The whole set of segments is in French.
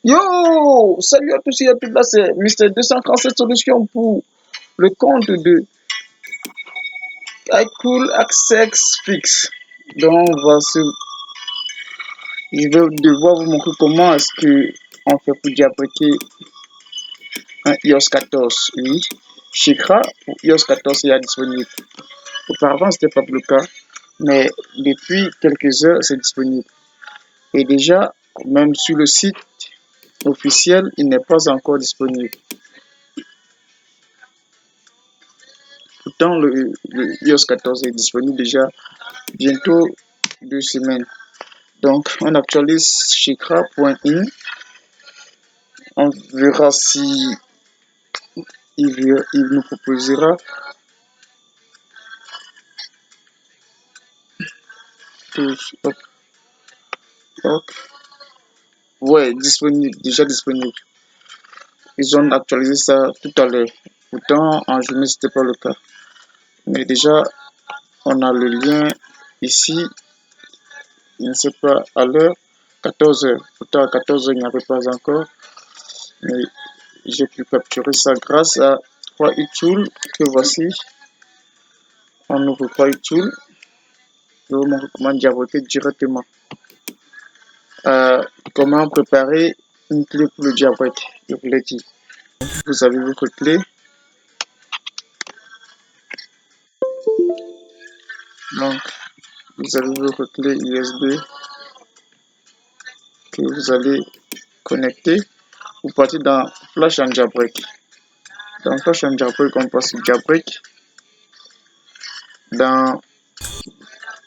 Yo! Salut à tous et à toutes, là c'est Mister 237 Solutions pour le compte de iCool Access Fix. Donc voici, je vais devoir vous montrer comment est-ce que on fait pour jailbreaker un iOS 14. Oui, Shikra pour iOS 14 est disponible. Auparavant, ce n'était pas le cas, mais depuis quelques heures, c'est disponible. Et déjà, même sur le site officiel, il n'est pas encore disponible. Pourtant, le iOS 14 est disponible déjà bientôt 2 semaines. Donc, on actualise Shikra.in. On verra si il nous proposera tous. Hop, hop. Ouais, disponible, déjà disponible. Ils ont actualisé ça tout à l'heure. Pourtant, en journée, c'était pas le cas. Mais déjà, on a le lien ici. Je ne sais pas, à l'heure 14 h. Pourtant, à 14 h, il n'y avait pas encore. Mais j'ai pu capturer ça grâce à 3iTool que voici. On ouvre 3iTool. Je vous montre comment jailbreaker directement. Comment préparer une clé pour le jailbreak, je vous l'ai dit. Vous avez votre clé. Donc, vous avez votre clé USB que vous allez connecter. Vous partez dans Flash and Jailbreak. Dans Flash and Jailbreak, on passe sur Jailbreak. Dans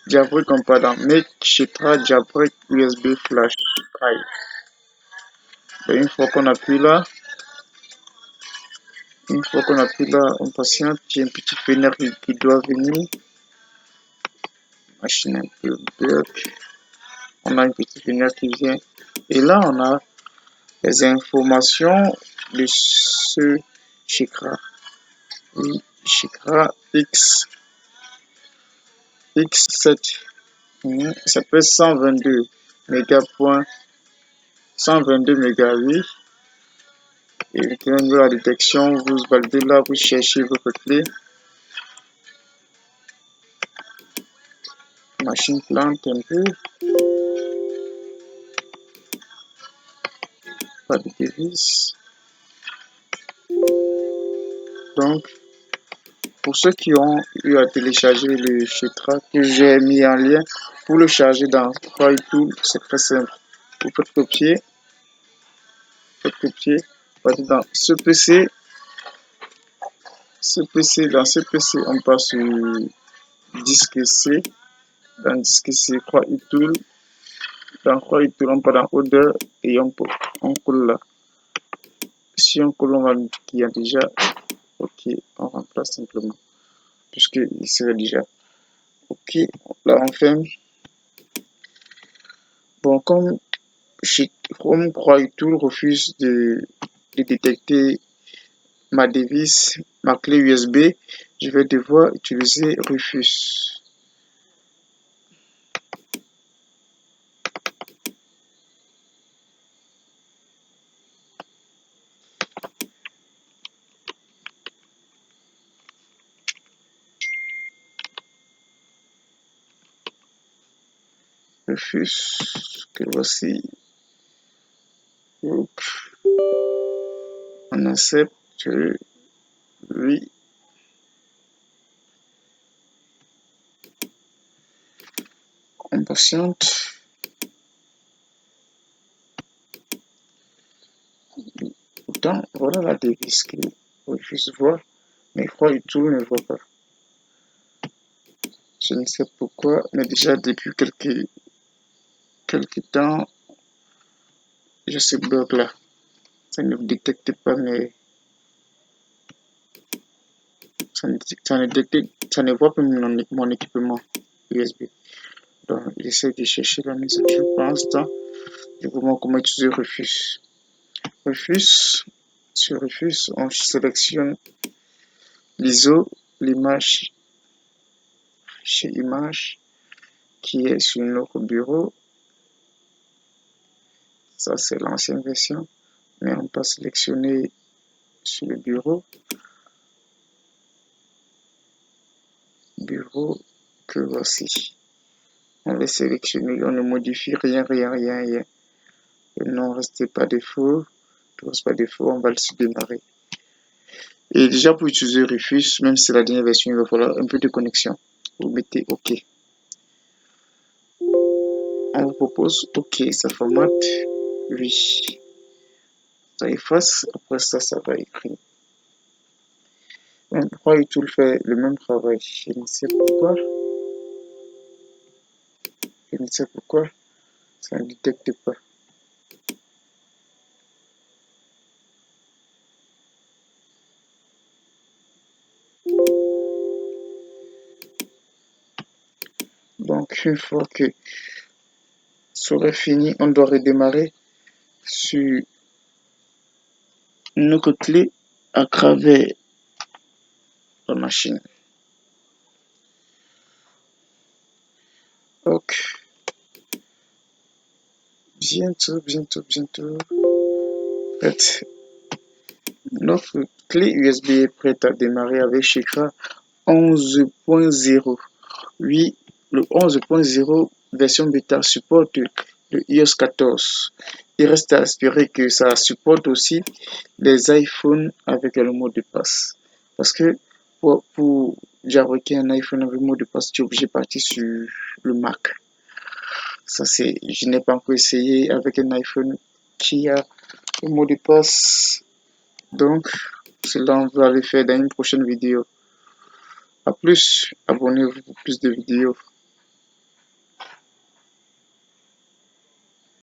Jailbreak, on part dans Make Shikra Jailbreak USB Flash Drive. Et une fois qu'on appuie là, on patiente. J'ai un petit fenêtre qui doit venir. Machine un peu bug. On a une petite fenêtre qui vient. Et là, on a les informations de ce Shikra. Oui, Shikra X7. Ça peut 122 mégas. 122 mégas, oui. Et de la détection, vous validez là, vous cherchez votre clé. Machine plante un peu. Pas de device. Donc, pour ceux qui ont eu à télécharger le Shikra que j'ai mis en lien, pour le charger dans 3iTool, c'est très simple. Vous faites copier, dans ce PC, dans ce PC, on passe sur disque C, dans disque C, 3iTool, dans 3iTool, on part dans Order et on colle là. Si on colle, on va qu'il y a déjà, ok, on remplace simplement, puisque il serait déjà, ok, là on ferme. Bon, comme Chrome 3iTool refuse de détecter ma device, ma clé USB, je vais devoir utiliser Rufus. Rufus, que voici. On accepte, oui. On patiente. Pourtant, voilà la devise que Rufus voit, mais 3iTool ne voit pas. Je ne sais pourquoi, mais déjà depuis quelques temps, je ce bug là. Ça ne détecte pas, mais ça ne voit pas mon équipement USB. Donc, j'essaie de chercher la mise à jour pour l'instant. Je vous montre comment utiliser Rufus. Sur Rufus, on sélectionne l'ISO, l'image chez image qui est sur notre bureau. Ça, c'est l'ancienne version. Mais on peut sélectionner sur le bureau. Bureau que voici. On va sélectionner, on ne modifie rien. Le nom reste pas défaut. Tout reste pas défaut, on va le démarrer. Et déjà pour utiliser Rufus, même si c'est la dernière version, il va falloir un peu de connexion. Vous mettez OK. On vous propose OK, ça formate. Oui. Ça efface, après ça, ça va écrire. Pourquoi tout fait le même travail? Je ne sais pourquoi. Je ne sais pourquoi. Ça ne détecte pas. Donc, une fois que ça aurait fini, on doit redémarrer sur notre clé à travers la machine. Donc, bientôt. Prête. Notre clé USB est prête à démarrer avec Chakra 11.0. Oui, le 11.0 version bêta supporte le iOS 14. Il reste à espérer que ça supporte aussi les iPhones avec le mot de passe. Parce que pour jailbreaker un iPhone avec le mot de passe, tu es obligé de partir sur le Mac. Ça, je n'ai pas encore essayé avec un iPhone qui a le mot de passe. Donc, cela, on va le faire dans une prochaine vidéo. A plus, abonnez-vous pour plus de vidéos.